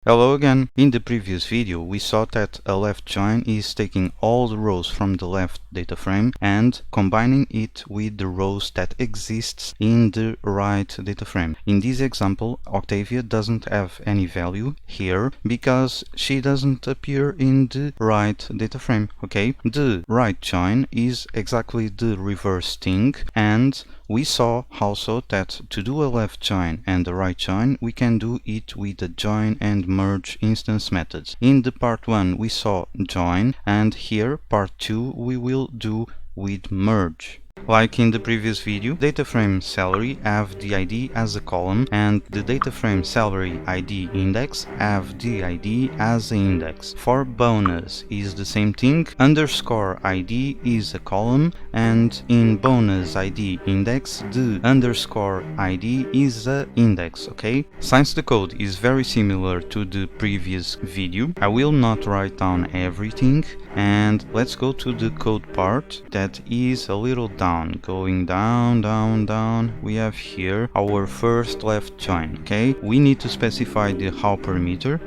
Hello again. In the previous video we saw that a left join is taking all the rows from the left data frame and combining it with the rows that exists in the right data frame. In this example, Octavia doesn't have any value here because she doesn't appear in the right data frame. Okay, the right join is exactly the reverse thing, and we saw also that to do a left join and a right join, we can do it with the join and merge instance methods. In the part 1 we saw join, and here part 2 we will do with merge. Like in the previous video, data frame salary have the ID as a column, and the data frame salary ID index have the ID as an index. For bonus is the same thing, underscore ID is a column, and in bonus ID index the underscore ID is a index. Okay, since the code is very similar to the previous video, I will not write down everything, and let's go to the code part that is a little down. Going down, we have here our first left join. Okay, we need to specify the how parameter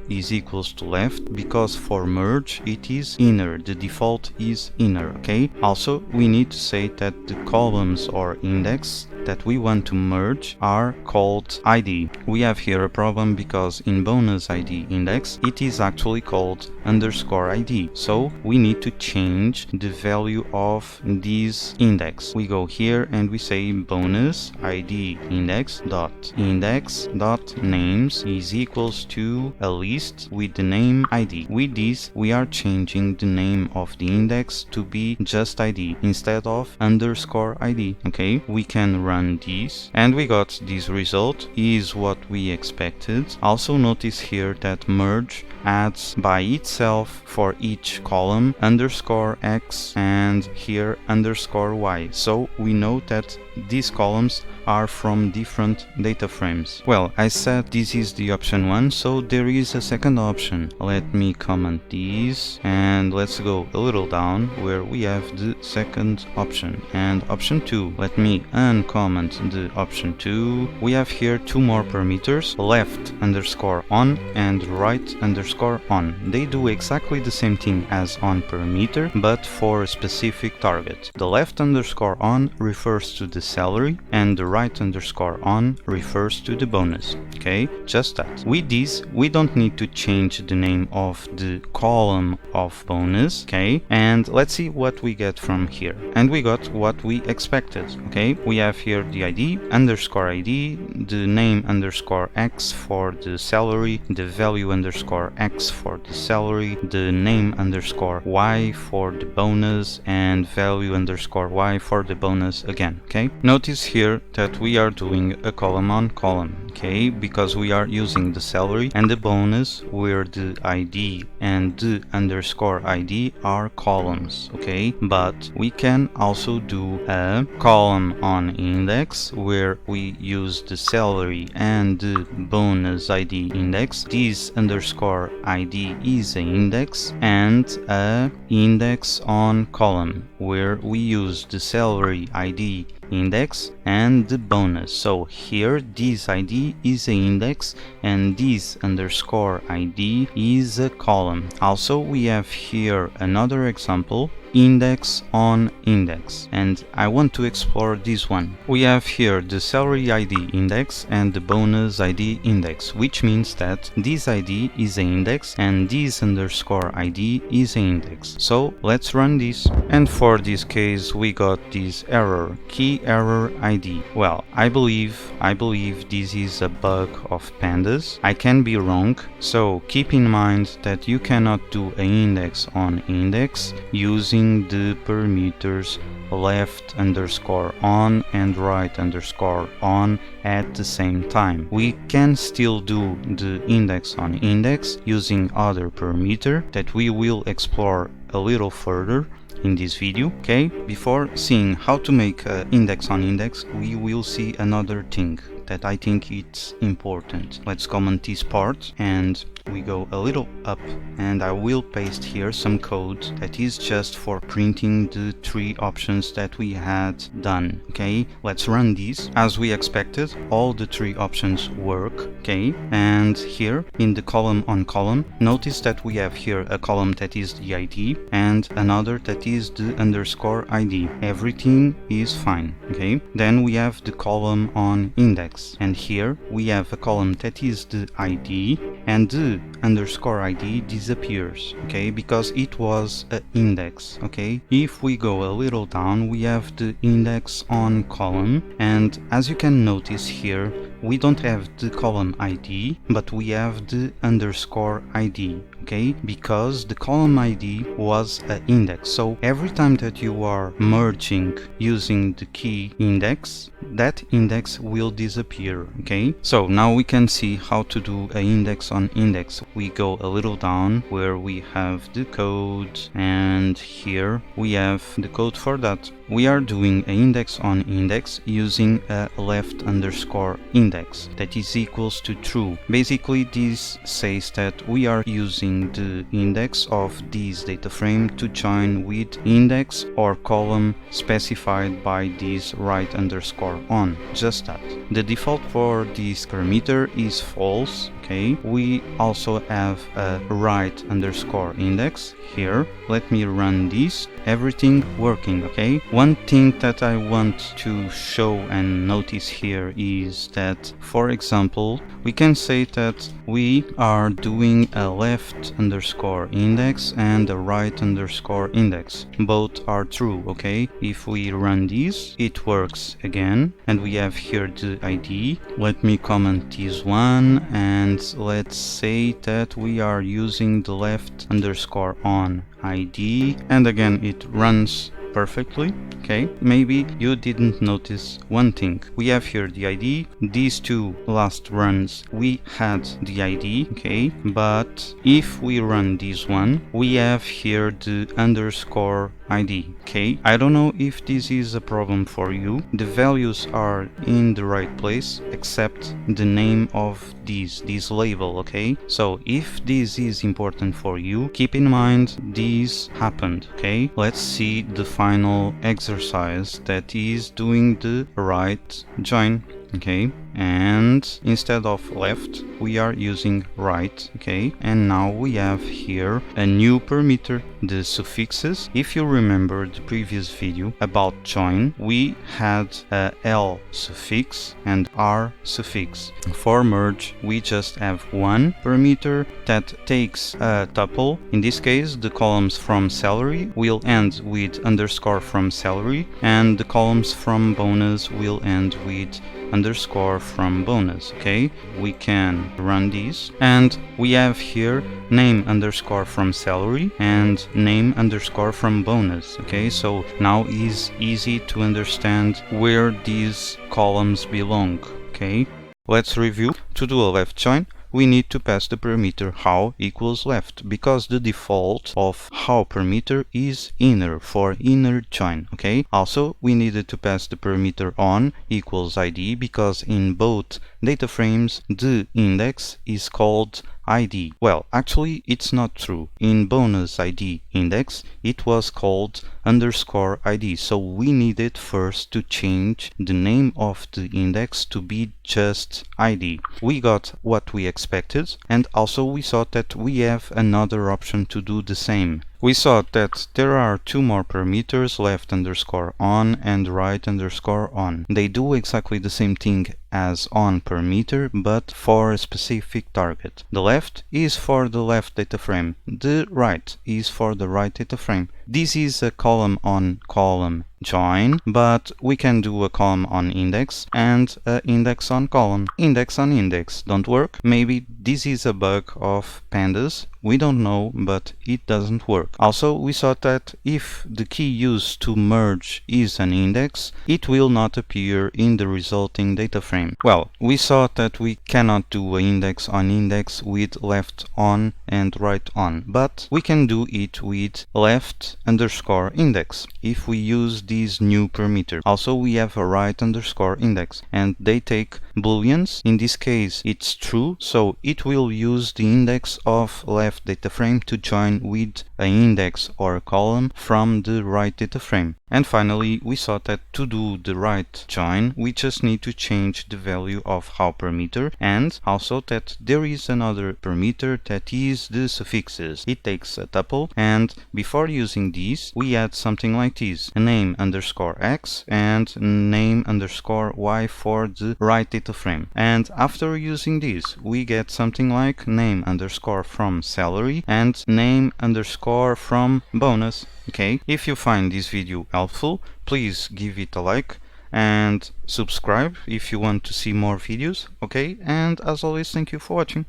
is equals to left, because for merge it is inner, the default is inner. Okay, also we need to say that the columns or index that we want to merge are called ID. We have here a problem because in bonus ID index it is actually called underscore ID, so we need to change the value of this index. We go here and we say bonus ID index dot names is equals to a list with the name ID. With this we are changing the name of the index to be just ID instead of underscore ID. Okay, we can run this and we got this result, is what we expected. Also notice here that merge adds by itself for each column underscore X and here underscore Y, so we know that these columns are from different data frames. Well, I said this is the option 1, so there is a second option. Let me comment this and let's go a little down where we have the second option. And option 2, let me uncomment the option 2. We have here two more parameters, left underscore on and right underscore on. They do exactly the same thing as on parameter, but for a specific target. The left underscore on refers to the salary and the right underscore on refers to the bonus. Okay, just that. With this we don't need to change the name of the column of bonus. Okay, and let's see what we get from here. And we got what we expected. Okay, we have here the ID underscore ID, the name underscore X for the salary, the value underscore X for the salary, the name underscore Y for the bonus, and value underscore Y for the bonus again. Okay, notice here that we are doing a column on column. Okay, because we are using the salary and the bonus where the ID and the underscore ID are columns. Okay, but we can also do a column on index where we use the salary and the bonus ID index. This underscore ID is an index, and a index on column where we use the salary ID index and the bonus. So here this ID is an index and this underscore ID is a column. Also we have here another example, index on index, and I want to explore this one. We have here the salary ID index and the bonus ID index, which means that this ID is an index and this underscore ID is an index. So let's run this, and for this case we got this error, key error ID. Well, I believe this is a bug of Pandas. I can be wrong, so keep in mind that you cannot do an index on index using the parameters left underscore on and right underscore on at the same time. We can still do the index on index using other parameter that we will explore a little further in this video. Okay, before seeing how to make index on index, we will see another thing. that I think it's important. Let's comment this part and we go a little up, and I will paste here some code that is just for printing the 3 options that we had done. Okay, let's run these. As we expected, all the 3 options work. Okay, and here in the column on column, notice that we have here a column that is the ID and another that is the underscore ID. Everything is fine. Okay, then we have the column on index, and here we have a column that is the ID, and the underscore ID disappears, okay, because it was an index. Okay, if we go a little down, we have the index on column, and as you can notice here, we don't have the column ID, but we have the underscore ID. Okay, because the column ID was an index. So every time that you are merging using the key index, that index will disappear. Okay, so now we can see how to do an index on index. We go a little down where we have the code, and here we have the code for that. We are doing an index on index using a left underscore index that is equals to true. Basically, this says that we are using the index of this data frame to join with index or column specified by this right underscore on. Just that. The default for this parameter is false. Okay, we also have a right underscore index here. Let me run this. Everything working. Okay, one thing that I want to show and notice here is that, for example, we can say that we are doing a left underscore index and a right underscore index. Both are true. Okay, if we run this, it works again, and we have here the ID. Let me comment this one, and let's say that we are using the left underscore on ID, and again it runs perfectly. Okay, maybe you didn't notice one thing. We have here the ID. These 2 last runs we had the ID. Okay, but if we run this one, we have here the underscore ID. Okay, I don't know if this is a problem for you. The values are in the right place except the name of this label. Okay, so if this is important for you, keep in mind this happened. Okay, let's see the final exercise that is doing the right join. Okay, and instead of left we are using right. Okay, and now we have here a new parameter, the suffixes. If you remember the previous video about join, we had a L suffix and R suffix. For merge we just have one parameter that takes a tuple. In this case, the columns from salary will end with underscore from salary, and the columns from bonus will end with underscore from bonus. Okay, we can run these, and we have here name underscore from salary and name underscore from bonus. Okay, so now is easy to understand where these columns belong. Okay, let's review. To do a left join, we need to pass the parameter how equals left, because the default of how parameter is inner for inner join. Okay, also we needed to pass the parameter on equals ID, because in both data frames the index is called ID. Well, actually it's not true. In bonus ID index it was called underscore ID, so we needed first to change the name of the index to be just ID. We got what we expected, and also we saw that we have another option to do the same. We saw that there are 2 more parameters, left underscore on and right underscore on. They do exactly the same thing as on parameter, but for a specific target. The left is for the left data frame, the right is for the right data frame. This is a column on column join, but we can do a column on index and an index on column. Index on index don't work. Maybe this is a bug of Pandas, we don't know, but it doesn't work. Also, we saw that if the key used to merge is an index, it will not appear in the resulting data frame. Well, we saw that we cannot do an index on index with left on and right on, but we can do it with left underscore index. If we use this new parameter. Also, we have a right underscore index, and they take booleans. In this case it's true, so it will use the index of left data frame to join with an index or a column from the right data frame. And finally, we saw that to do the right join, we just need to change the value of how parameter, and also that there is another parameter that is the suffixes. It takes a tuple, and before using these, we add something like this: a name underscore x and name underscore y for the right data frame. And after using this, we get something like name underscore from salary and name underscore from bonus. Okay, if you find this video helpful, please give it a like and subscribe if you want to see more videos. Okay, and as always, thank you for watching.